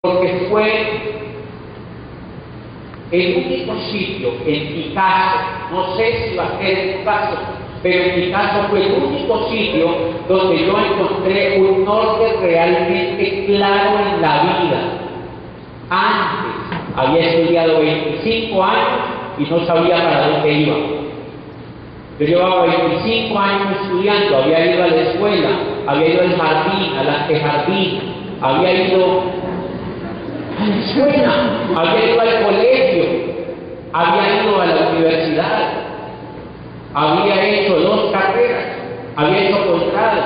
porque fue el único sitio, en mi caso, no sé si va a ser en tu caso, pero en mi caso fue el único sitio donde yo encontré un norte realmente claro en la vida. Antes había estudiado 25 años y no sabía para dónde iba. Yo llevaba 25 años estudiando, había ido a la escuela, había ido al jardín, al antejardín, había ido a la escuela, había ido al colegio, había ido a la universidad, había hecho 2 carreras, había hecho posgrado,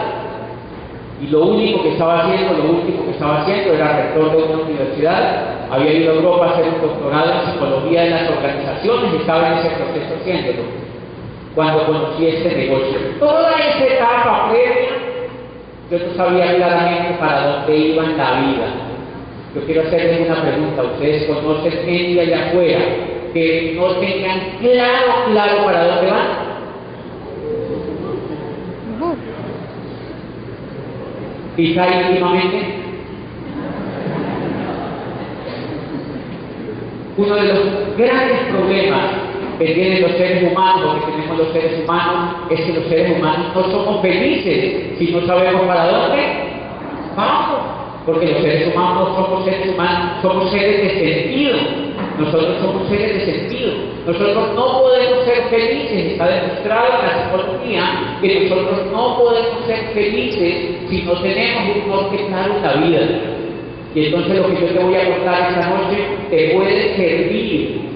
y lo único que estaba haciendo era rector de una universidad, había ido a Europa a hacer un doctorado en psicología de las organizaciones y estaba en ese proceso haciéndolo cuando conocí este negocio. Toda esa etapa previa, yo no sabía claramente para dónde iba en la vida. Yo quiero hacerles una pregunta. ¿Ustedes conocen gente allá afuera que no tengan claro para dónde van? Quizá últimamente. Uno de los grandes problemas que tienen los seres humanos, que tenemos los seres humanos, es que los seres humanos no somos felices si no sabemos para dónde vamos. Porque los seres humanos somos seres de sentido. Nosotros somos seres de sentido. Nosotros no podemos ser felices. Está demostrado en la psicología que nosotros no podemos ser felices si no tenemos un norte claro en la vida. Y entonces lo que yo te voy a contar esta noche te puede servir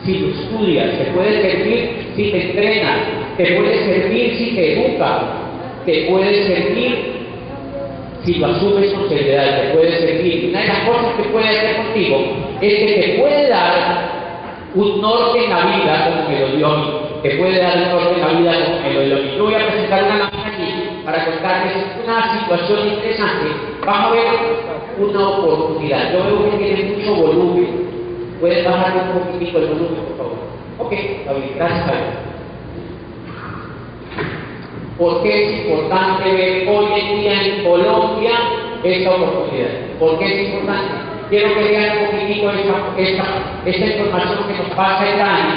si lo estudias, te puede servir si te entrenas, te puede servir si te educas, te puede servir si lo asumes con seriedad, te puede servir. Una de las cosas que puede hacer contigo es que te puede dar un norte en la vida como me lo dio a mí. Te puede dar un norte en la vida como me lo dio a mí. Yo voy a presentar una lámina aquí para contarles una situación interesante. Vamos a ver una oportunidad. Yo veo que tiene mucho volumen. ¿Puedes bajar un poquitico el volumen, por favor? Ok, está bien, gracias a Dios. ¿Por qué es importante ver hoy en día en Colombia esta oportunidad? ¿Por qué es importante? Quiero que vean un poquitico esta información que nos pasa en Dani,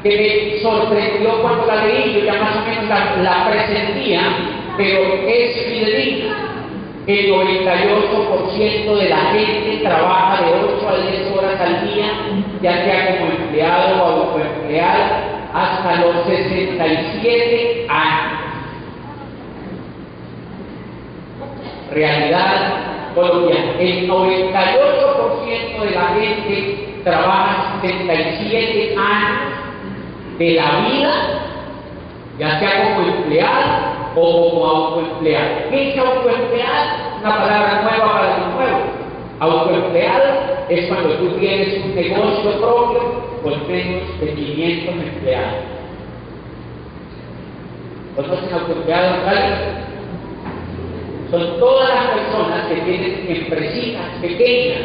que me sorprendió cuando la leí. Yo ya más o menos la presentía, pero es fidedigna. El 98% de la gente trabaja de 8 a 10 horas al día, ya sea como empleado o autoempleado, hasta los 67 años. Realidad colombiana. El 98% de la gente trabaja 67 años de la vida, ya sea como empleado o como autoempleado. ¿Qué es autoempleado? Una palabra nueva para los nuevos. Autoempleado es cuando tú tienes un negocio propio con menos de 500 empleados. ¿Conocen autoempleados en Cali? Son todas las personas que tienen empresitas pequeñas,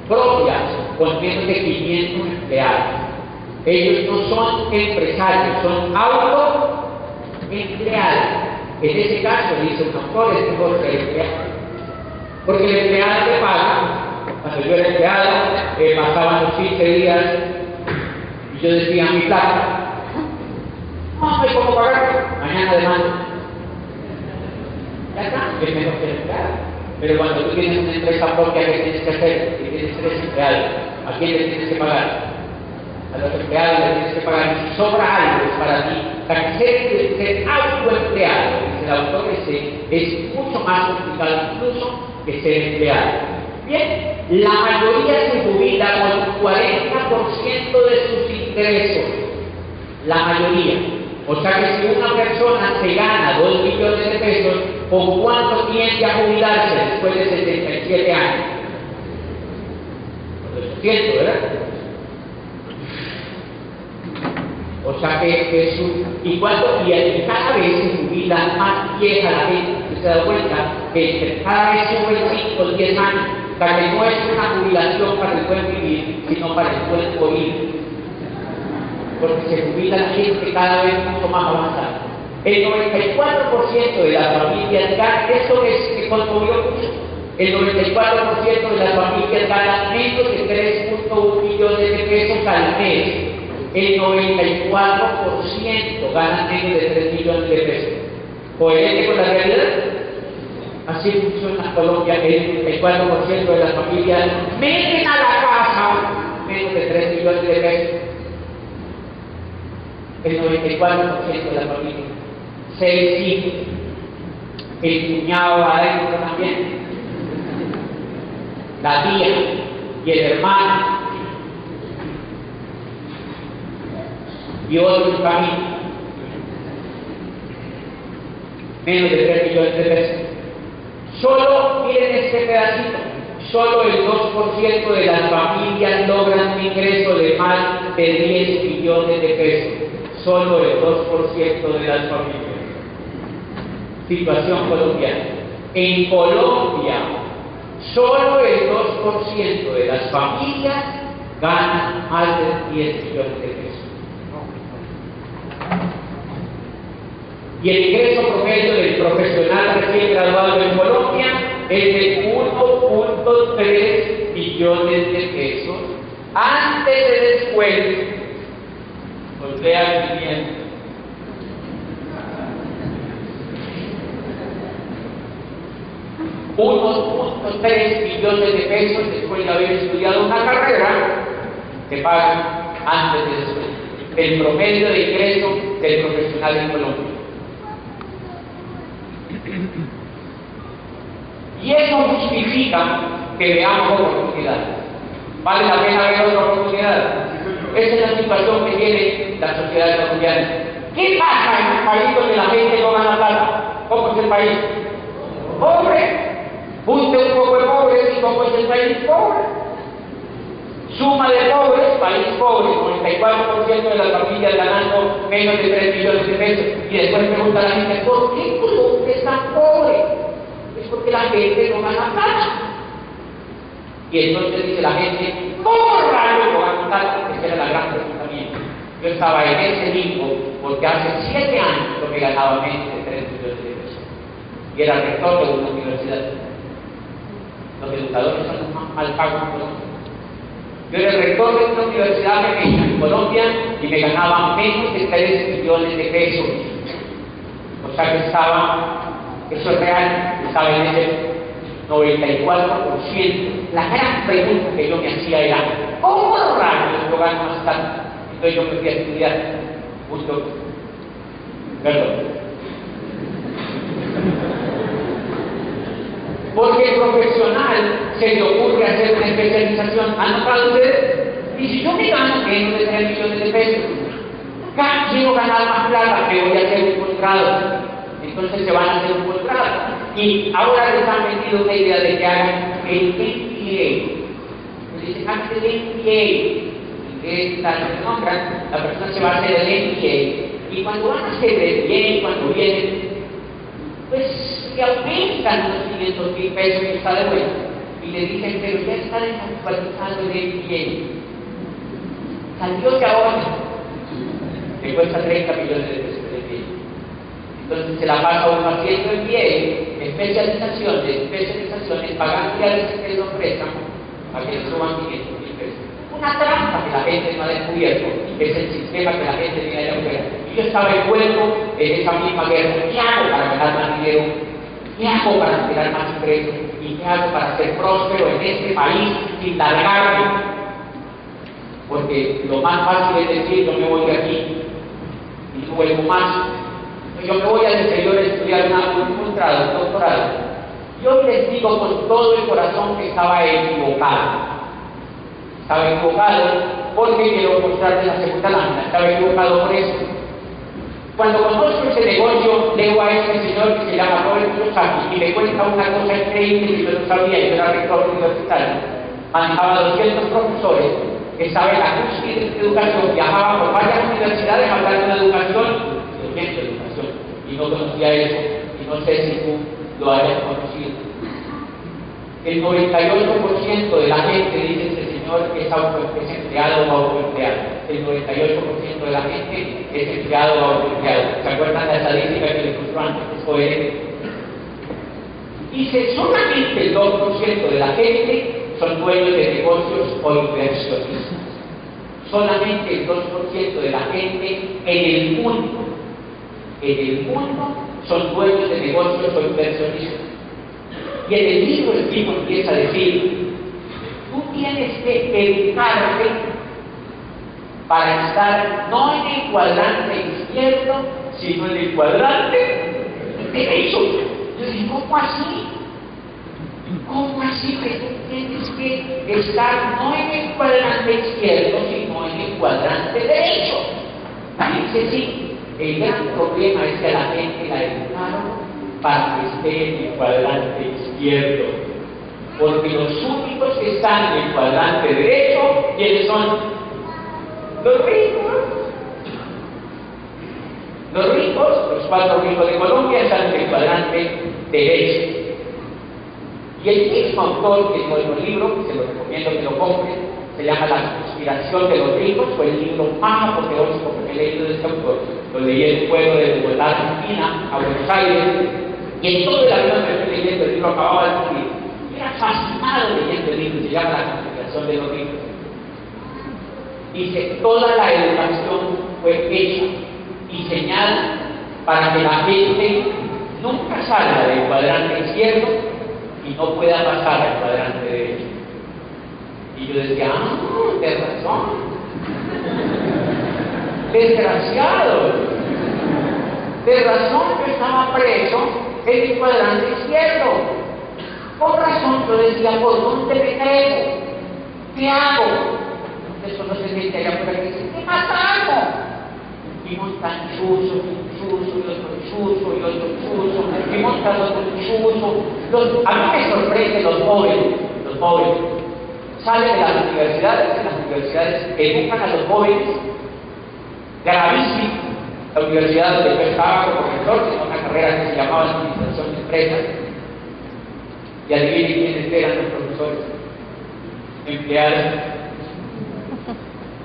propias, con menos de 500 empleados. Ellos no son empresarios, son autoempleados. En ese caso, dice un autor, es mejor ser empleado. Porque el empleado te paga. Cuando yo era empleado, pasaban los 15 días y yo decía mi plata. No hay cómo pagar, mañana demando. Ya está, es mejor ser empleado. Pero cuando tú tienes una empresa propia, ¿qué tienes que hacer? Si tienes 3 empleados, ¿a quién le tienes que pagar? A los empleados les tienes que pagar. Y si sobra algo es para ti. Para ser autoempleado, dice el autor, es mucho más complicado incluso que ser empleado. Bien, la mayoría se jubila con el 40% de sus ingresos. La mayoría. O sea que si una persona se gana 2 millones de pesos, ¿con cuánto tiende a jubilarse después de 77 años? Con 800, ¿verdad? O sea que es y cada vez se jubila más vieja la gente. ¿Se da cuenta? Que cada vez sube 5 o 10 años. O sea que no es una jubilación para el buen vivir, sino para el buen morir. Porque se jubila la gente cada vez mucho más avanzada. El 94% de las familias, esto que conmovió mucho, El 94% de las familias ganan menos de 3.1 millones de pesos al mes. El 94% ganan menos de 3 millones de pesos. ¿Coherente con la realidad? Así funciona en Colombia. El 94% de las familias meten a la casa menos de 3 millones de pesos. El 94% de las familias. 6 hijos. El cuñado adentro también. La tía y el hermano. Y otros familias. Menos de 3 millones de pesos. Solo, miren este pedacito, solo el 2% de las familias logran un ingreso de más de 10 millones de pesos. Solo el 2% de las familias. Situación colombiana. En Colombia, solo el 2% de las familias ganan más de 10 millones de pesos. Y el ingreso promedio del profesional recién graduado en Colombia es de 1.3 millones de pesos antes de después. Voltea 500. $1.3 millones de pesos después de haber estudiado una carrera que pagan antes de después. El promedio de ingreso del profesional en Colombia. Y eso justifica que veamos oportunidades. ¿Vale la pena ver otra oportunidad? Esa es la situación que tiene la sociedad colombiana. ¿Qué pasa en un país donde la gente no gana plata? ¿Cómo es el país? Pobre. Junte un poco de pobres y cómo es el país pobre. Suma de pobres, país pobre, 94% de las familias ganando menos de 3 millones de pesos. Y después pregunta a la gente, ¿por qué Colombia es tan pobre? Es porque la gente no gana plata. Y entonces dice la gente, ¿cómo raro no gana plata? Esa era la gran pregunta mía. Yo estaba en ese limbo porque hace 7 años yo me ganaba menos de 3 millones de pesos. Y era rector de una universidad. Los educadores son los más mal pagos en Colombia. Yo era el rector de una universidad pequeña en Colombia y me ganaba menos de 3 millones de pesos. O sea que estaba, eso es real, estaba en ese 94%. La gran pregunta que yo me hacía era, ¿cómo rayos yo gano más tanto? Entonces yo me fui a estudiar justo, perdón. Porque el profesional se le ocurre hacer una especialización. ¿Han notado ustedes? Y si yo me gano menos de 3 millones de pesos, quiero ganar más plata, me voy a hacer un posgrado. Entonces se van a hacer un posgrado. Y ahora les han vendido una idea de que hagan el MBA. Les dicen, hagan el MBA. La persona se va a hacer el MBA. Y cuando van a hacer el MBA, cuando vienen, pues que aumentan los 500.000 pesos que está de vuelta. Y le dicen, pero usted está desactualizando el MBA. Salió que ahora le cuesta 30 millones de pesos el MBA. Entonces se la pasa uno haciendo MBA, especializaciones, pagando ya que lo prestan para que le suban 500.000 pesos. Una trampa que la gente no ha descubierto, que es el sistema que la gente tiene allá afuera. Y yo estaba envuelto en esa misma guerra. ¿Qué hago para ganar más dinero? ¿Qué hago para generar más ingresos? ¿Y qué hago para ser próspero en este país sin largarme? Porque lo más fácil es decir, yo me voy de aquí y no vuelvo más. Yo me voy al exterior a estudiar un doctorado. Yo les digo con todo el corazón que estaba equivocado. Estaba equivocado porque quiero mostrarles la segunda lámina. Estaba equivocado por eso. Cuando conozco ese negocio, leo a este señor que se llama Robert Kiyosaki y me cuenta una cosa increíble que yo no sabía. Yo era rector universitario, manejaba 200 profesores, estaba en la cúspide de educación, viajaba por varias universidades hablando de educación, y no conocía eso, y no sé si tú lo hayas conocido. El 98% de la gente, dice este señor, es empleado o autoempleado. El 98% de la gente es empleado o autoempleado. ¿Se acuerdan de la estadística que les mostró antes? Es coherente. Dice, solamente el 2% de la gente son dueños de negocios o inversionistas. Solamente el 2% de la gente en el mundo son dueños de negocios o inversionistas. Y en el libro el tipo empieza a decir, tú tienes que educarte para estar no en el cuadrante izquierdo, sino en el cuadrante derecho. Yo digo, ¿cómo así? ¿Cómo así que tú tienes que estar no en el cuadrante izquierdo, sino en el cuadrante derecho? Dice, sí, el gran problema es que a la gente la educaron para que esté en el cuadrante izquierdo. Porque los únicos que están en el cuadrante derecho, ¿quiénes son? Los ricos. Los ricos, los 4 ricos de Colombia, están en el cuadrante derecho. Y el mismo autor que escribió el libro, que se lo recomiendo que lo compren, se llama La conspiración de los ricos, fue el libro más apoteósico que he leído de este autor. Lo leí en un pueblo de Bogotá, Argentina, a Buenos Aires, y en todo el avión que estoy leyendo el libro acababa de escribir. Era fascinado leyendo el libro, se llama La conspiración de los ricos. Dice, toda la educación fue hecha, diseñada para que la gente nunca salga del cuadrante izquierdo y no pueda pasar al cuadrante derecho. Y yo decía, tienes razón. Desgraciado. De razón yo estaba preso en el cuadrante izquierdo. Por razón yo decía, ¿por dónde me caigo? ¿Qué hago? Eso no se mete allá por aquí y dice, ¿qué matamos? Vimos tan chuzo, y otro chuzo, y otro chuzo, vimos tan otro chuzo. A mí me sorprende los jóvenes. Salen de las universidades, educan a los jóvenes, gravísimo. La universidad donde yo estaba como profesor, tenía una carrera que se llamaba Administración de Empresas, y adivinen quiénes eran los profesores, empleados.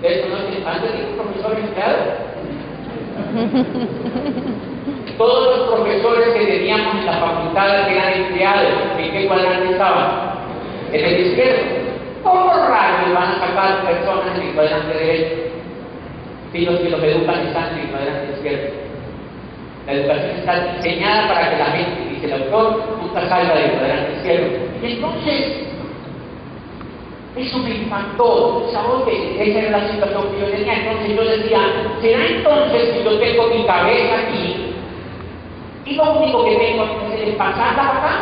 ¿Esto no es antes de un profesor empleado? Todos los profesores que teníamos en la facultad eran empleados. ¿En qué cuadrante estaban? En el izquierdo. ¿Cómo rayos van a sacar personas en el cuadrante derecho? Si los que los educan están en el cuadrante izquierdo. La educación está diseñada para que la gente, dice el autor, nunca salga del cuadrante izquierdo. Y entonces, eso me impactó. ¿Sabes? Esa era la situación que yo tenía. Entonces yo decía, ¿será entonces que yo tengo mi cabeza aquí y lo único que tengo que hacer es pasarla para acá?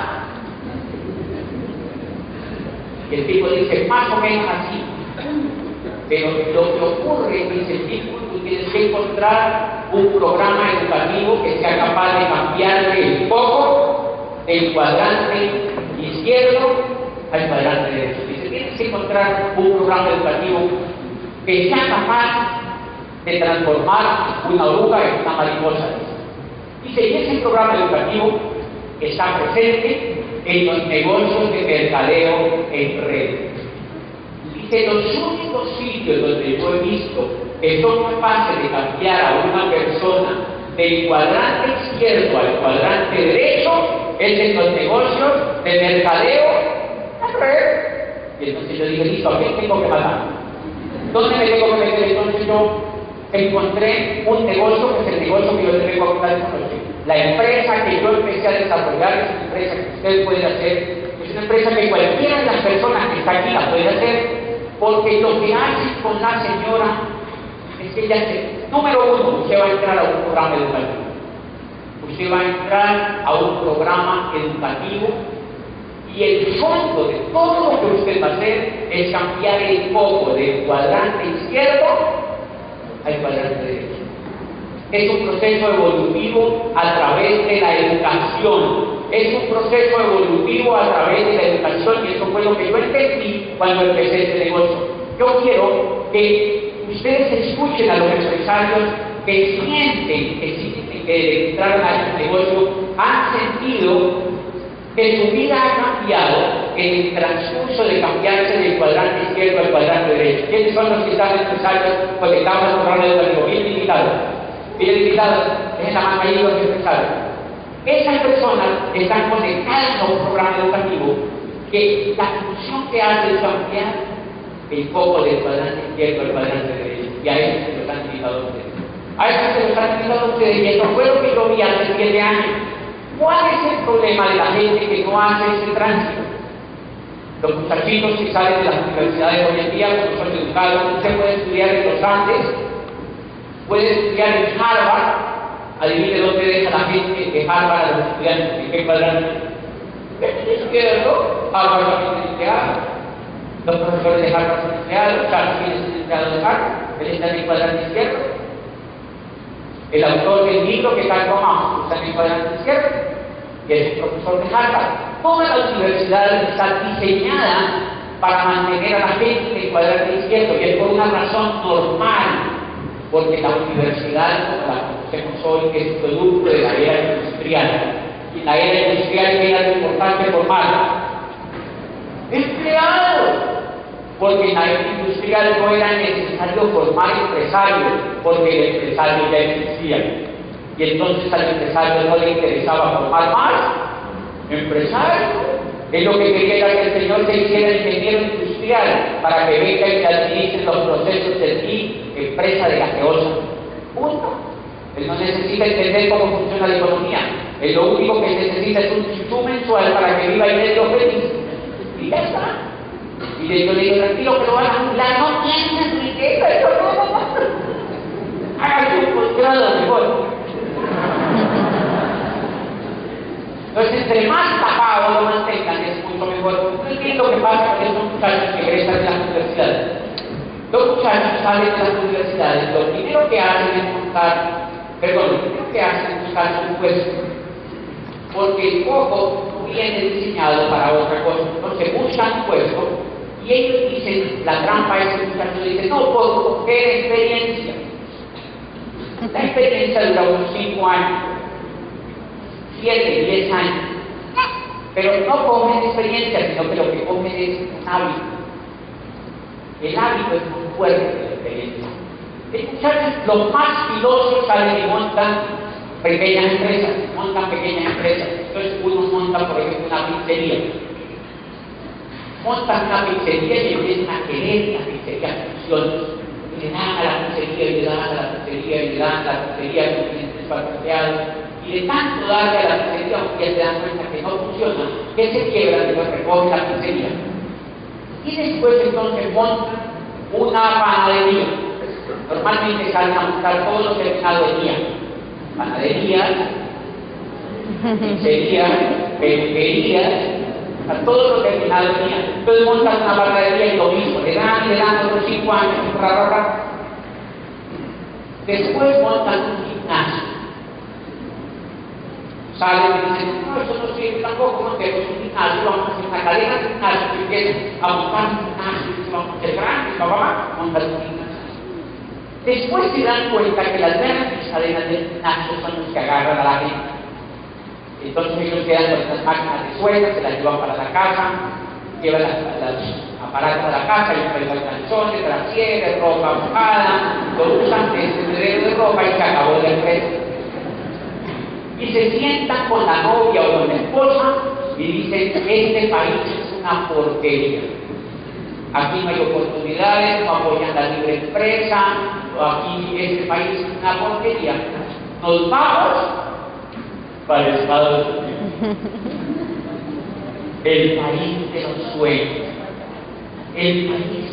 Y el tipo dice, más o menos así. Pero lo que ocurre, dice el tipo, tú tienes que encontrar un programa educativo que sea capaz de cambiarle el foco del cuadrante izquierdo al cuadrante derecho. Dice, tienes que encontrar un programa educativo que sea capaz de transformar una oruga en una mariposa. Dice, y ese programa educativo está presente en los negocios de mercadeo en red. Dice, los únicos sitios donde yo he visto que son capaces de cambiar a una persona del cuadrante izquierdo al cuadrante derecho es en los negocios de mercadeo en red. Y entonces yo dije, listo, ¿a quién tengo que matar? ¿Dónde me tengo que meter? Entonces yo encontré un negocio que es el negocio que yo les vengo a contar esta noche. La empresa que yo empecé a desarrollar es una empresa que ustedes pueden hacer, es una empresa que cualquiera de las personas que está aquí la puede hacer, porque lo que hace con la señora es que ella número uno, usted va a entrar a un programa educativo. Usted va a entrar a un programa educativo y el fondo de todo lo que usted va a hacer es cambiar el foco del cuadrante izquierdo al cuadrante derecho. Es un proceso evolutivo a través de la educación. Es un proceso evolutivo a través de la educación y eso fue lo que yo entendí cuando empecé este negocio. Yo quiero que ustedes escuchen a los empresarios que sienten que entraron a este negocio, han sentido que su vida ha cambiado en el transcurso de cambiarse del cuadrante izquierdo al cuadrante derecho. ¿Quiénes son los que están empresarios conectados al programa educativo? Bien invitados. Bien invitados. Es la mano ahí los empresarios. Esas personas están conectadas a un programa educativo que la función que hace es ampliar el foco del cuadrante izquierdo al cuadrante derecho, y a eso se los han invitado ustedes. A eso se los han invitado ustedes, y esto fue lo que yo vi hace 7 años. ¿Cuál es el problema de la gente que no hace ese tránsito? Los muchachitos que salen de las universidades hoy en día, cuando son educados, usted puede estudiar en los Andes, puede estudiar en Harvard. Adivine dónde deja la gente de Harvard a los estudiantes, en qué cuadrante. El izquierdo, Harvard también es empleado. Los profesores de Harvard son empleados, Charles King es empleado de Harvard, él está en el cuadrante izquierdo. El autor del libro que está tomado está en el cuadrante izquierdo, y es un profesor de Harvard. Toda la universidad está diseñada para mantener a la gente en el cuadrante izquierdo, y es por una razón normal, porque la universidad, como la conocemos hoy, es producto de la era industrial. Y en la era industrial, ¿qué era lo importante formarla? Empleados. Porque en la era industrial no era necesario formar empresarios, porque el empresario ya existía. Y entonces al empresario no le interesaba formar más empresarios. Es lo que quería era que el señor se hiciera ingeniero industrial para que venga y administre los procesos de ti, empresa de gaseosa. Punto. Él no necesita entender cómo funciona la economía. Él lo único que necesita es un chutú mensual para que viva y dé lo feliz. Y ya está. Y yo le digo, tranquilo, que lo van a anular. No piensen riqueza, eso no. Hágase un posgrado mejor. Entonces, entre más tapado lo mantengan, es mucho mejor. ¿Qué es lo que pasa con estos muchachos que egresan de las universidades? Los muchachos salen de las universidades, lo primero que hacen es buscar su puesto. Porque el coco no viene diseñado para otra cosa. Entonces buscan un puesto y ellos dicen, la trampa es que el muchacho dice, no puedo coger experiencia. La experiencia dura unos 5 años. 7, 10 años, pero no cogen experiencia, sino que lo que cogen es un hábito. El hábito es muy fuerte de la experiencia. Los muchachos, los más filosos salen y montan pequeñas empresas. Entonces uno monta, por ejemplo, una pizzería. Montan una pizzería y empiezan a querer la pizzería funcione. Y le dan a la pizzería, y le dan a la pizzería, y le dan a la pizzería, con clientes empleados. Y de tanto darle a la pizzería, ya se dan cuenta que no funciona, que se quiebra, y lo recoge la pizzería. Y después entonces montan una panadería. Normalmente salen a buscar todos los terminados de día. Panadería, pizzería, peluquería, a todos los terminados de día. Entonces montan una panadería y lo mismo, le dan otros 5 años, Después montan un gimnasio. Salen y dicen, no, eso no sirve tampoco, no tenemos un gimnasio, vamos a hacer una cadena de gimnasio, que empiezan a montar un gimnasio, vamos a ser grandes, montar un gimnasio. Después se dan cuenta que las grandes cadenas de gimnasio son los que agarran a la gente. Entonces ellos quedan con estas máquinas de sueldo, se las llevan para la casa, llevan las aparatos a la casa, y llevan calzones, brasieres, ropa mojada, lo usan de tendedero de ropa y se acabó la empresa. Y se sientan con la novia o con la esposa y dicen, este país es una porquería. Aquí no hay oportunidades, no apoyan la libre empresa, aquí este país es una porquería. Nos vamos para Estados Unidos. El país de los sueños. El país,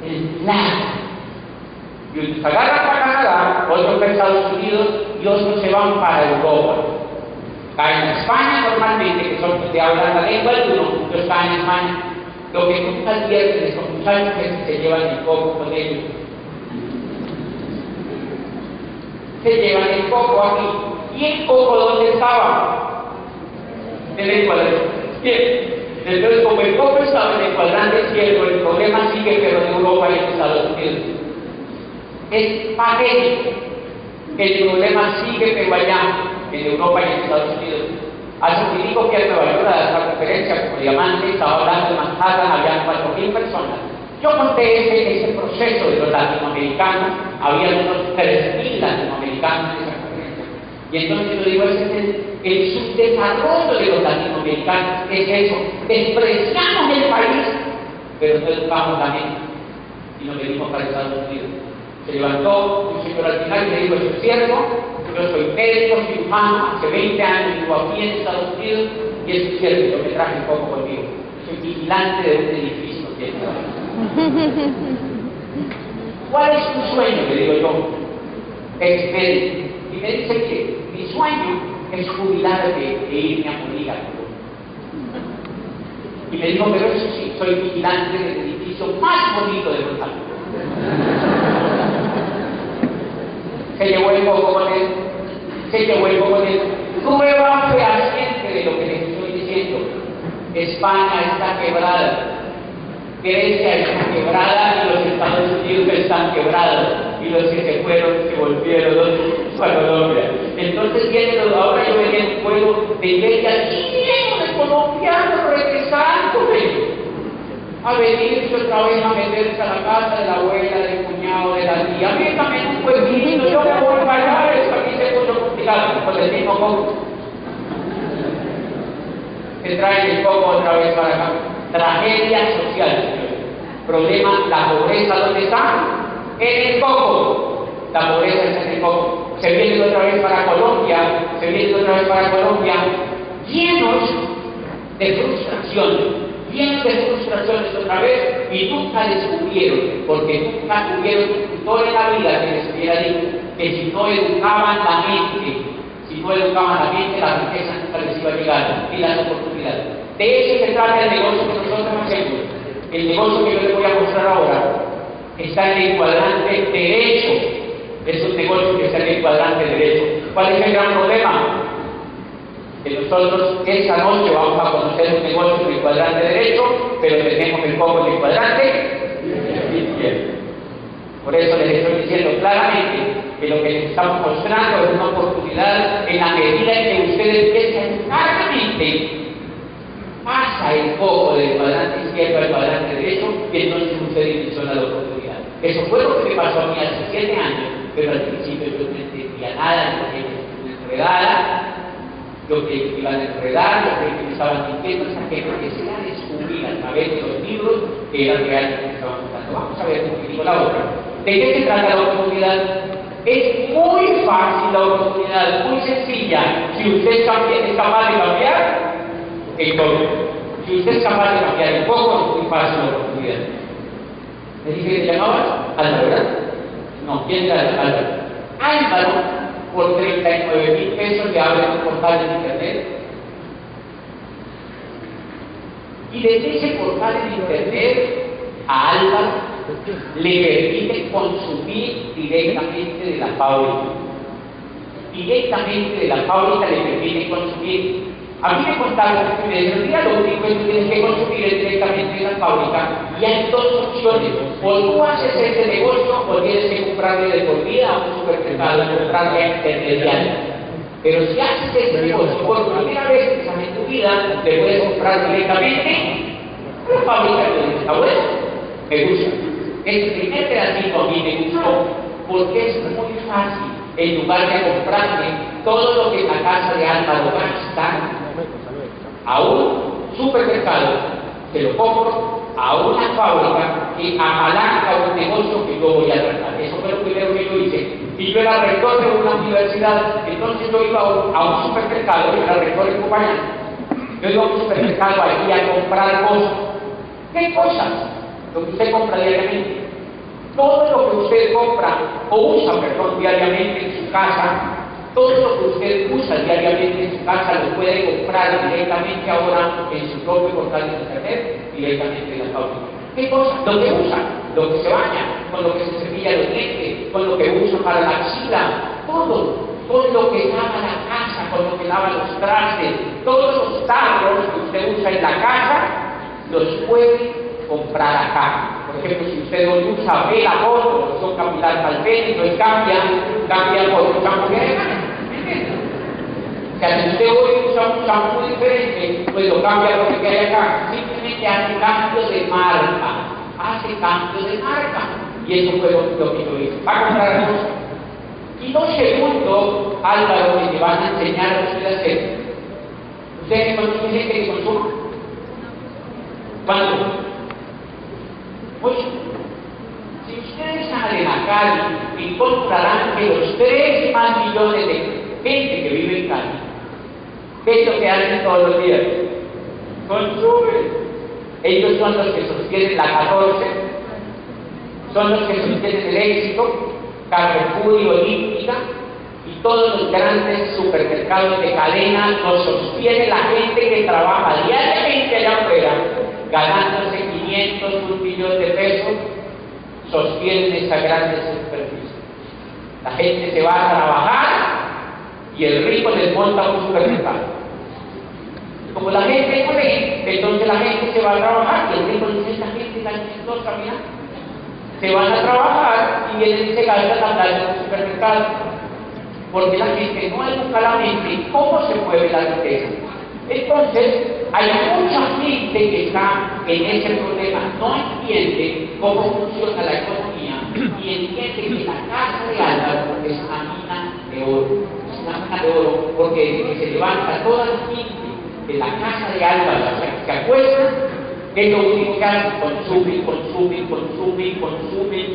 el plan. Y unos agarran para Canadá, otros para Estados Unidos y otros se van para Europa. Caen en España normalmente, que son los que hablan la lengua del uno, ellos caen en España. Lo que nunca advierten estos muchachos es que se llevan el coco con ellos. Se llevan el coco aquí. ¿Y el coco dónde estaba? En el cuadrante izquierdo. Entonces, como el coco estaba en el cuadrante izquierdo, el problema sigue, pero en Europa y en Estados Unidos. Es patético. El problema sigue, pero allá, en Europa y en Estados Unidos. Hace un tiempo que a Nueva York a dar una conferencia como diamante, estaba hablando de Manhattan, había 4.000 personas. Yo conté ese proceso de los latinoamericanos, había unos 3.000 latinoamericanos en esa conferencia. Y entonces yo digo, ese es el subdesarrollo de los latinoamericanos, es eso, despreciamos el país, pero no educamos la mente, y nos venimos para Estados Unidos. Se levantó un señor al final y le dijo, eso es cierto, yo soy médico, cirujano, hace 20 años vivo aquí en Estados Unidos, y eso es cierto, yo me traje un poco conmigo. Soy vigilante de un edificio. ¿Cuál es tu sueño? Le digo yo, ex médico. Y me dice que mi sueño es jubilarme e irme a morir a Colombia. Y me dijo, pero eso sí, soy vigilante del edificio más bonito de Los Ángeles. Se llevó el poco con él, prueba fehaciente de lo que les estoy diciendo. España está quebrada, Grecia está quebrada y los Estados Unidos están quebrados, y los que se fueron se volvieron a Colombia. Entonces ahora yo veía el pueblo de Grecia lleno de colombianos regresándome a venirse otra vez a meterse a la casa de la abuela, del cuñado, de la tía. Métame en un pueblito, yo me voy para allá, eso aquí se puso complicado con el mismo coco. Se traen el coco otra vez para acá. Tragedia social, señores. Problema, la pobreza, ¿dónde está? En el coco. La pobreza está en el coco. Se vienen otra vez para Colombia, llenos de frustraciones otra vez, y nunca descubrieron, porque nunca tuvieron tutor en la vida que les hubiera dicho que si no educaban la mente, la riqueza nunca les iba a llegar, ni las oportunidades. De eso se trata el negocio que nosotros hacemos. El negocio que yo les voy a mostrar ahora está en el cuadrante derecho. Es un negocio que está en el cuadrante derecho. ¿Cuál es el gran problema? Que nosotros esta noche vamos a conocer un negocio en el cuadrante derecho, pero tenemos el foco en el cuadrante izquierdo. Por eso les estoy diciendo claramente que lo que les estamos mostrando es una oportunidad en la medida en que ustedes empiecen claramente, pasa el foco del cuadrante izquierdo al cuadrante derecho, y entonces usted dimensiona la oportunidad. Eso fue lo que me pasó a mí hace 7 años, pero al principio yo no entendía nada, yo creí que iban a enredar, yo creí que me estaban mintiendo, hasta que empecé a descubrir a través de los libros que era realmente lo que estaban contando. Vamos a ver un poquito la otra. ¿De qué se trata la oportunidad? Es muy fácil la oportunidad, muy sencilla. Si usted es capaz de cambiar, entonces, si usted es capaz de cambiar un poco, es muy fácil la oportunidad. ¿Me dije que te llamabas? Álvaro, ¿verdad? No, ¿quién era Álvaro? Álvaro, por 39,000 pesos le abre un portal en internet. Y desde ese portal en internet, a Álvaro le permite consumir directamente de la fábrica. Directamente de la fábrica le permite consumir. A mí me contaron que me dijeron, mira, lo único que tú tienes que consumir es directamente de la fábrica, y hay 2 opciones: o tú haces este negocio, o tienes que comprarle de por vida a un supermercado y comprarle a intermediario. Pero si haces este negocio por primera vez en tu vida, te puedes comprar directamente a la fábrica de está bueno. Me gusta. Este primer pedacito a mí me gustó porque es muy fácil. En lugar de comprarme todo lo que en la casa de Álvaro gasta a un supermercado, se lo compro a una fábrica que apalanca un negocio que yo voy a tratar. Eso fue lo primero que yo hice. Y yo era rector de una universidad, entonces yo iba a un supermercado, yo era rector en Copayán. Yo iba a un supermercado allí a comprar cosas. ¿Qué cosas? Lo que usted compra diariamente. Todo lo que usted compra o usa, diariamente en su casa, todo lo que usted usa diariamente en su casa lo puede comprar directamente ahora en su propio portal de internet, directamente en la fábrica. ¿Qué cosa? Lo que usa, lo que se baña, con lo que se cepilla los dientes, con lo que usa para la axila, todo, con lo que lava la casa, con lo que lava los trastes, todos los tarros que usted usa en la casa, los puede comprar acá. Por ejemplo, si usted hoy usa vela o son capital para el pelo, entonces cambia por un champú de o sea, si usted hoy usa un champú diferente, pues lo cambia por el que hay acá. Simplemente hace cambios de marca. Y eso fue lo que yo hice. ¿Va a comprar cosas? Y lo segundo, Álvaro, que te van a enseñar a ustedes a hacer. ¿Ustedes conocen gente que consuma? ¿Cuánto? Mucho. Si ustedes salen a la calle, encontrarán que los 3 más millones de gente que vive en Cali, ¿qué es lo que hacen todos los días? Consumen. Ellos son los que sostienen la 14, son los que sostienen el Éxito, Carrefour y Olímpica, y todos los grandes supermercados de cadena los sostiene la gente que trabaja diariamente allá afuera, ganándose 500, 1 millón de pesos, sostienen esas grandes superficies. La gente se va a trabajar y el rico les monta un supermercado. Como la gente no ve, entonces la gente se va a trabajar y el rico dice: esta gente está chistosa, mira. Se van a trabajar y vienen y se gastan la plata en el supermercado. Porque la gente no educa la mente cómo se mueve la riqueza. Entonces, hay mucha gente que está en ese problema, no entiende cómo funciona la economía y entiende que la casa de Álvaro es una mina de oro. Es una mina de oro porque desde que se levanta toda la gente de la casa de Álvaro, o sea, que se acuestan, es lo único que hacen: consumen, consumen, consumen, consumen,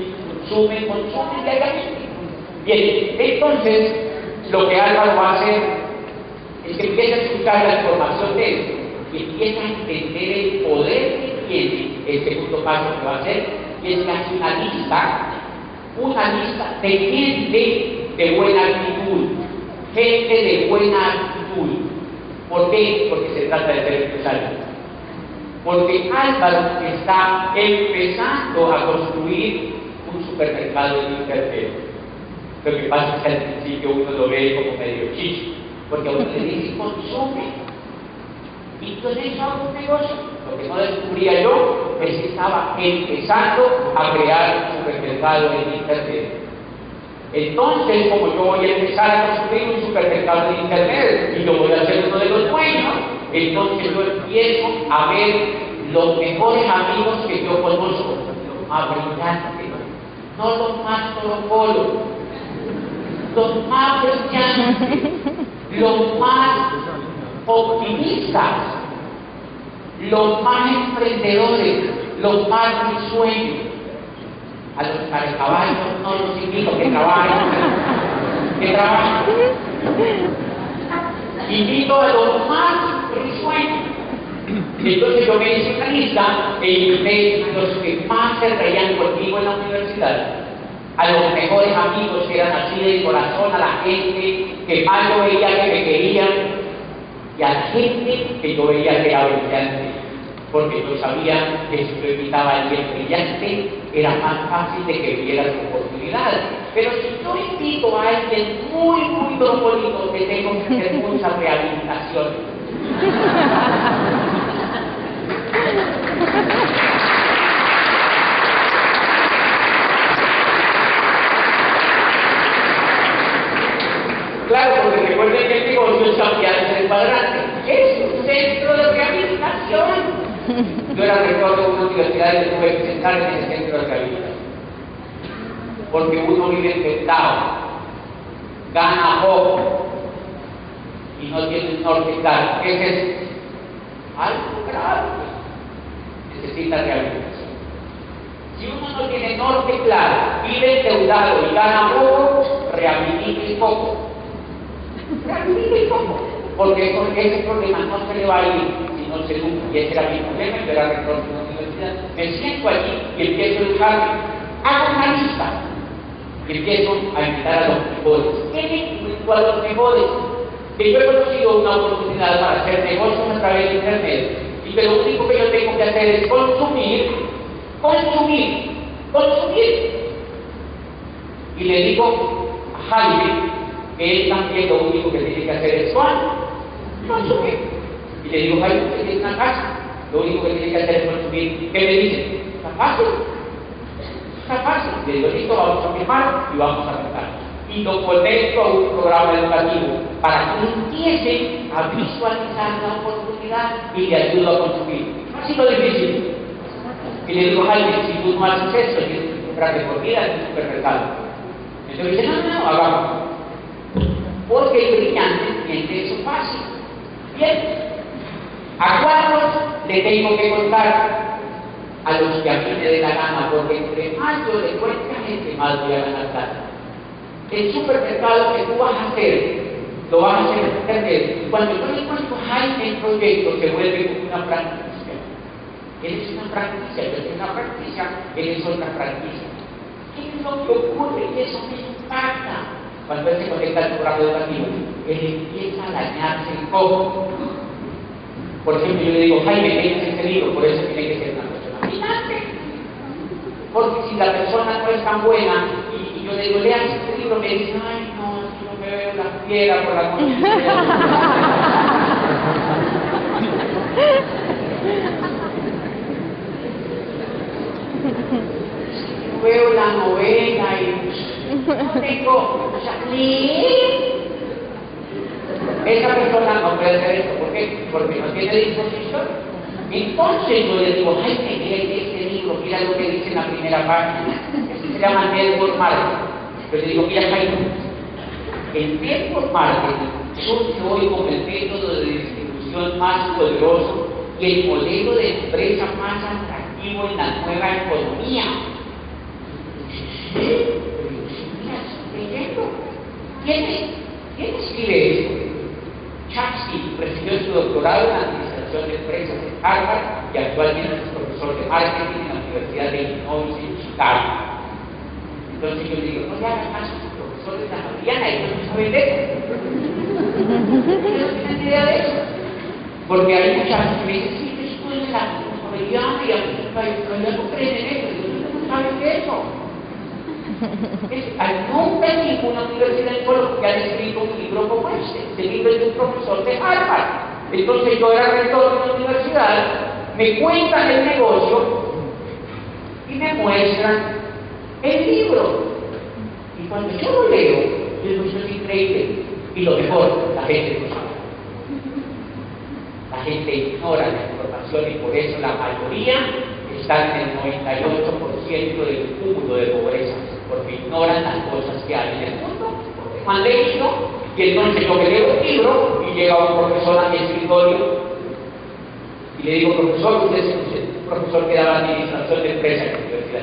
consumen, consumen diariamente. Bien, entonces, lo que Álvaro va a hacer es que empieza a escuchar la información de él y empieza a entender el poder que tiene. El segundo paso que va a hacer y es que hace una lista de gente de buena actitud, gente de buena actitud. ¿Por qué? Porque se trata de ser empresario. Porque Álvaro está empezando a construir un supermercado en internet. Lo que pasa es que al principio uno lo ve como medio chicho, porque a uno le dice: consume. Y entonces hago un negocio. Lo que no descubría yo es que estaba empezando a crear un supermercado en internet. Entonces, como yo voy a empezar a construir un supermercado en internet y yo voy a ser uno de los buenos, entonces yo empiezo a ver los mejores amigos que yo conozco, los más brillantes, no los más colocolos, los más brillantes, los más optimistas, los más emprendedores, los más risueños. A los caballos no los invito que trabajen, invito a los más risueños. Entonces yo me hice una lista e invité a los que más se reían conmigo en la universidad, a los mejores amigos que eran así de corazón, a la gente que más yo veía que me querían y a la gente que yo veía que era brillante. Porque yo sabía que si yo invitaba a alguien brillante, era más fácil de que viera su oportunidad. Pero si yo invito a alguien muy, muy bonito, que tengo que hacer mucha rehabilitación. Claro, porque recuerden que el negocio es cambiarse el cuadrante. Es un centro de rehabilitación. Yo era rector de una universidad y tuve que sentar en el centro de rehabilitación. Porque uno vive enfrentado, gana poco y no tiene un norte claro. ¿Qué es eso? Algo grave. Necesita rehabilitación. Si uno no tiene norte claro, vive endeudado y gana poco, rehabilite poco. Rehabilite poco. Porque ese problema no se le va a ir. No se educa, y ese era mi problema. Yo era rector de una universidad, me siento allí y empiezo a educarme, hago una lista y empiezo a invitar a los mejores. ¿Qué incluyo a los mejores? Que yo he conocido una oportunidad para hacer negocios a través de internet y que lo único que yo tengo que hacer es consumir. Y le digo a Jaime que él también lo único que tiene que hacer es consumir. Y le digo: Jaime, usted tiene una casa, lo único que tiene que hacer es consumir. ¿Qué me dice? Está fácil. Le digo: listo, vamos a firmar y vamos a tratar. Y lo conecto a un programa educativo para que empiece a visualizar la oportunidad y le ayudo a consumir. Así lo difícil. Y le digo: Jaime, si tú no haces eso, tienes que comprarte comida en un supermercado. Entonces dice, no, hagamos. Porque el brillante entiende eso fácil. Bien. ¿A cuántos le tengo que contar? A los que a mí me dé la gana, porque entre más yo le cuente a gente, más voy a ganar plata. El supermercado que tú vas a hacer, lo vas a hacer en internet. Y cuando yo le cuento a Jaime el proyecto, se vuelve como una franquicia. Él es una franquicia, yo soy una franquicia, él es otra franquicia. ¿Qué es lo que ocurre? Y eso me impacta. Cuando él se conecta al programa educativo, él empieza a dañarse el cojo. Por ejemplo, yo le digo, Jaime, lees este libro, por eso tiene que ser una persona brillante. Porque si la persona no es tan buena, y yo le digo, leas este libro, me dice, ay, no, yo no me veo la fiera por la conciencia. Veo la novela y no tengo, o sea, esa persona no puede hacer esto. ¿Por qué? Porque no tiene disposición. Entonces yo le digo, ay, mira este libro, mira lo que dice en la primera página. Eso se llama Network Marketing. Yo le digo, mira, Jaime, el Network Marketing surge hoy como el método de distribución más poderoso y el modelo de empresa más atractivo en la nueva economía. ¿Quién escribe esto? Chapsky recibió su doctorado en Administración de Empresas en Harvard y actualmente es profesor de marketing en la Universidad de Illinois en Chicago. Entonces yo le digo, no le hagas caso a sus profesores de la Mariana, ellos no saben de eso. Ellos no tienen idea de eso. Porque hay muchachos que me dicen, sí, yo estudio en la comunidad y a mí todavía no creen en eso. Ellos no saben de eso. Nunca en ninguna universidad en Colombia han escrito un libro como este libro es de un profesor de Harvard. Entonces yo era rector de una universidad, me cuentan el negocio y me muestran el libro. Y cuando yo lo leo, yo digo, eso es increíble. Y lo mejor, la gente no sabe. La gente ignora la información y por eso la mayoría están en el 98% del cúmulo de pobreza, porque ignoran las cosas que hay en el mundo, porque no han leído, y entonces yo me leo el libro y llega un profesor a mi escritorio y le digo, profesor, usted es un profesor que daba administración de empresas en la universidad,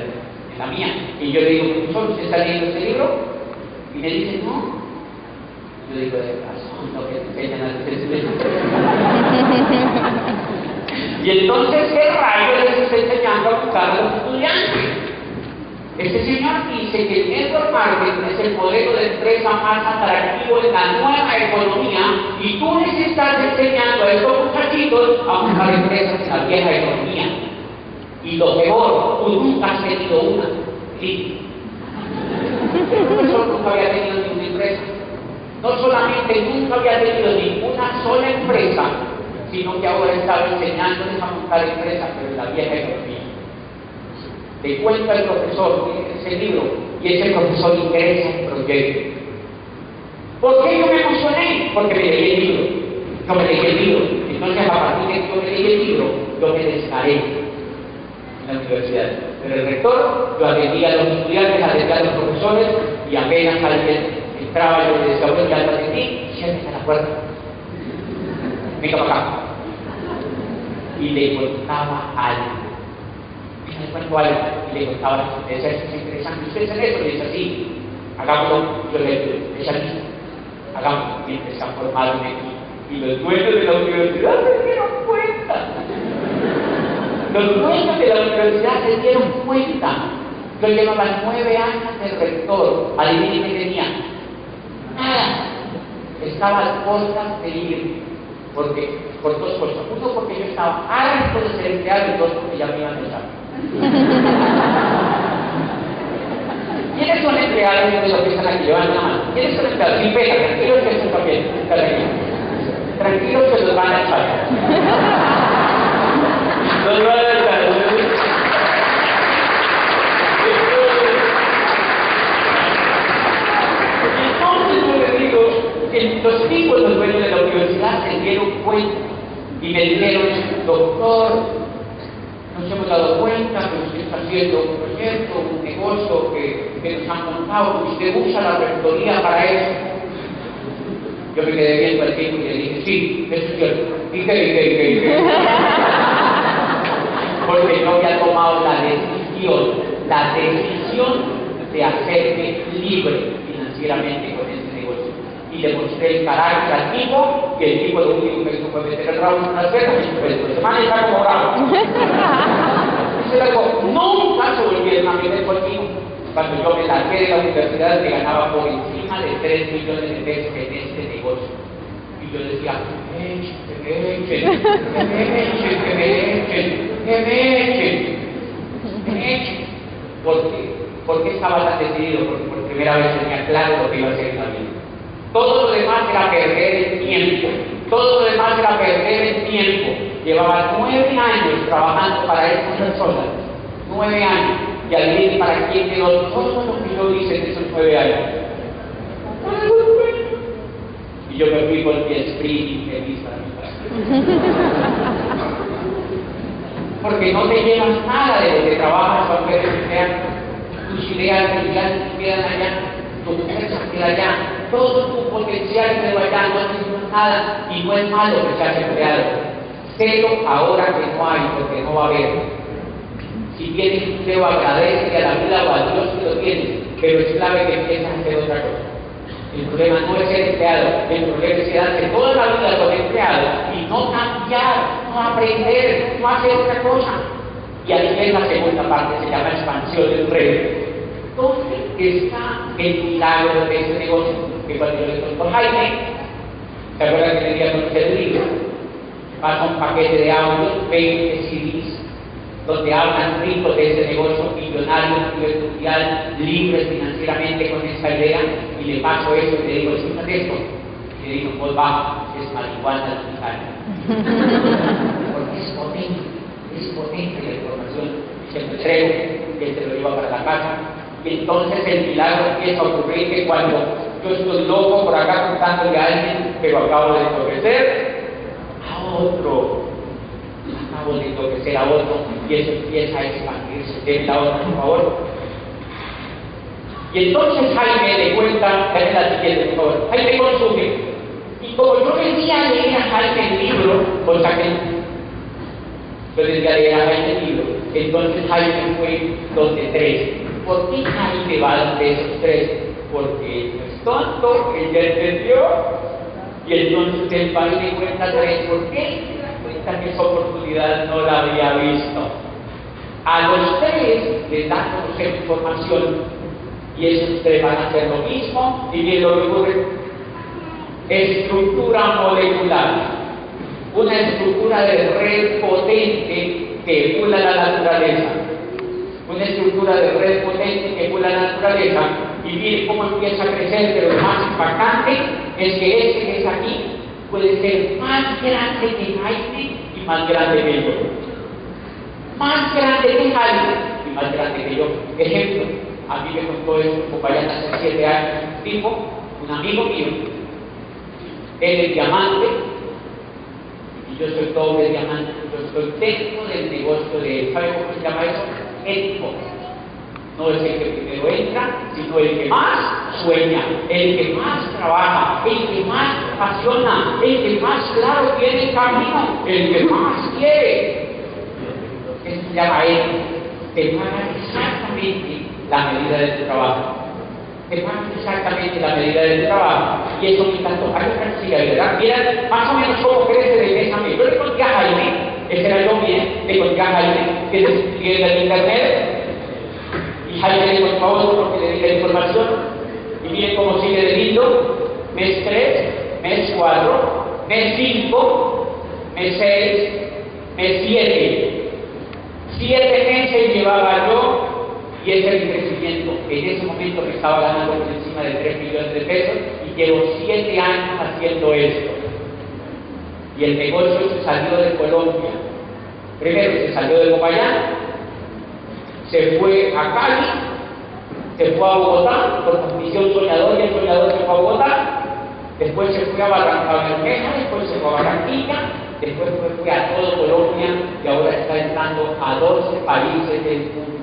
en la mía, y yo le digo, profesor, ¿usted está leyendo este libro? Y me dice, no. Yo digo, de razón, lo que te enseñan a ustedes. Y entonces, ¿qué rayo les está enseñando a buscar a los estudiantes? Este señor dice que el network marketing es el modelo de empresa más atractivo en la nueva economía y tú les estás enseñando a estos muchachitos a buscar empresas en la vieja economía. Y lo peor, tú nunca has tenido una. Sí. El profesor nunca había tenido ninguna empresa. No solamente nunca había tenido ninguna sola empresa, sino que ahora estaba enseñándoles a montar empresas, pero en la vieja economía. Le cuenta el profesor, tiene ese libro, y ese profesor ingresa en proyecto. ¿Por qué yo me emocioné? Porque me leí el libro. Yo me leí el libro. Entonces, a partir de que yo me leí el libro, yo me descaré en la universidad. Pero el rector, yo atendía a los estudiantes, atendía a los profesores, y apenas alguien entraba, yo le decía, bueno, ya lo atendí, siéntese a la puerta. Venga para acá. Y le contaba algo. Le cuento algo. Y le contaba, le decía, eso es interesante. ¿Usted es en eso? Le dice así, hagámoslo. Yo le decía, listo, hagámoslo. Y empecé a formar un equipo. Y los dueños de la universidad se dieron cuenta. Los dueños de la universidad se dieron cuenta. Yo llevaba 9 años de rector. Adivinen qué tenía. Nada. Estaba a puertas de ir. Porque, por 2 cosas. Uno, porque yo estaba harto de ser empleado, y 2, porque ya me iban a usar. ¿Quiénes son empleados de los que están aquí? Levanten la mano. ¿Quiénes son empleados? Sin pena, tranquilos que es un papel. Tranquilos que los van a echar. Los van a echar. Entonces yo les digo que los tipos, los dueños de la universidad se dieron cuenta y me dijeron, doctor, nos hemos dado cuenta que usted está haciendo un proyecto, un negocio negocio que nos han montado, usted usa la rectoría para eso. Yo me quedé viendo al tipo y le dije, sí, eso es cierto. Dije. Porque yo había tomado la decisión de hacerme libre financieramente con ese negocio. Y le mostré el carácter al tipo, y el tipo lo único que hizo fue meter el rabo en una cerca y después de semana está como bravo. Y se dijo, nunca se volvieron a meter conmigo. Cuando yo me largué de la universidad, me ganaba por encima de 3 millones de pesos en este negocio. Y yo decía, que me echen. ¿Por qué estaba tan decidido? Porque por primera vez tenía claro lo que iba a hacer en la vida. Todo lo demás era perder el tiempo. Todo lo demás era perder el tiempo. Llevaba 9 años trabajando para estas personas. 9 años. Y al fin, ¿para quién quedó todo lo que yo hice en esos 9 años? Y yo me fui con mi sprint infeliz para mi casa. Porque no te llevas nada de lo que trabajas, aunque tus ideas brillantes quedan allá, tu mujer se queda allá, todo tu potencial quedó allá, no haces nada, y no es malo que seas empleado. Cero ahora que no hay, porque no va a haber. Si tienes un deseo, agradece a la vida o a Dios que lo tienes, pero es clave que empieces a hacer otra cosa. El problema no es ser empleado, el problema es quedarse toda la vida como empleado y no cambiar, no aprender, no hacer otra cosa. Y aquí es la segunda parte, se llama expansión del reino. ¿Dónde está el milagro de ese negocio? Que cuando yo le contó a Jaime, ¿se acuerdan que tenía conocer el libro? Pasa un paquete de audios, 20 CDs, donde hablan ricos de ese negocio, millonarios a nivel mundial, libres financieramente con esa idea, y le paso eso y le digo, escúchate esto. Y le digo, pues bajo, es marihuana digital. Porque es potente la información. Se lo entrego, y él se lo lleva para la casa. Y entonces el milagro empieza a ocurrir que cuando yo estoy loco por acá contándole a alguien, pero acabo de enloquecer a otro. Acabo de enloquecer a otro y eso empieza a expandirse. Denme la otra, por favor. Y entonces Jaime le cuenta, denme la siguiente, por favor. Jaime consume. Y como yo venía a leer a Jaime el libro, cosa que yo decía leer a Jaime el libro, entonces Jaime fue donde 3. ¿Por qué Jaime va donde esos 3? Porque él no es tonto, él ya entendió. Y entonces él va y le cuenta 3. ¿Por qué? Que esa oportunidad no la había visto. A los 3 les dan a conocer información y esos 3 van a hacer lo mismo y bien lo que ocurre. Estructura molecular, una estructura de red potente que emula la naturaleza, una estructura de red potente que emula la naturaleza y miren cómo empieza a crecer, pero lo más impactante es que este que es aquí puede ser más grande que Jaime y más grande que yo. Más grande que Jaime y más grande que yo. Ejemplo, a mí me contó eso, como vayan hace 7 años, un tipo, un amigo mío, él es diamante y yo soy doble diamante. Yo estoy dentro del negocio de él. ¿Sabe cómo se llama eso? Ético. No es el que primero entra, sino el que más sueña, el que más trabaja, el que más apasiona, el que más claro tiene el camino, el que más quiere. Eso se llama ético. Te pagan exactamente la medida de tu trabajo. Te pagan exactamente la medida de tu trabajo. Y eso me encantó. Hay otra chica, ¿verdad? Mira más o menos cómo crece de mes a mes. Yo le conté a Jaime, ese era yo bien, le conté a Jaime que se escribe en el internet. Y Jaime le contó a otro porque le di la información. Y miren cómo sigue de lindo. Mes 3, mes 4, mes 5, mes 6, mes 7. 7 meses llevaba yo y ese es el crecimiento. En ese momento me estaba ganando por encima de 3 millones de pesos y llevo 7 años haciendo esto. Y el negocio se salió de Colombia. Primero se salió de Popayán, se fue a Cali, se fue a Bogotá, por condición soñador, y el soñador se fue a Bogotá, después se fue a Barranquilla, después se fue a Barranquilla, después fue a todo Colombia y ahora está entrando a 12 países del mundo.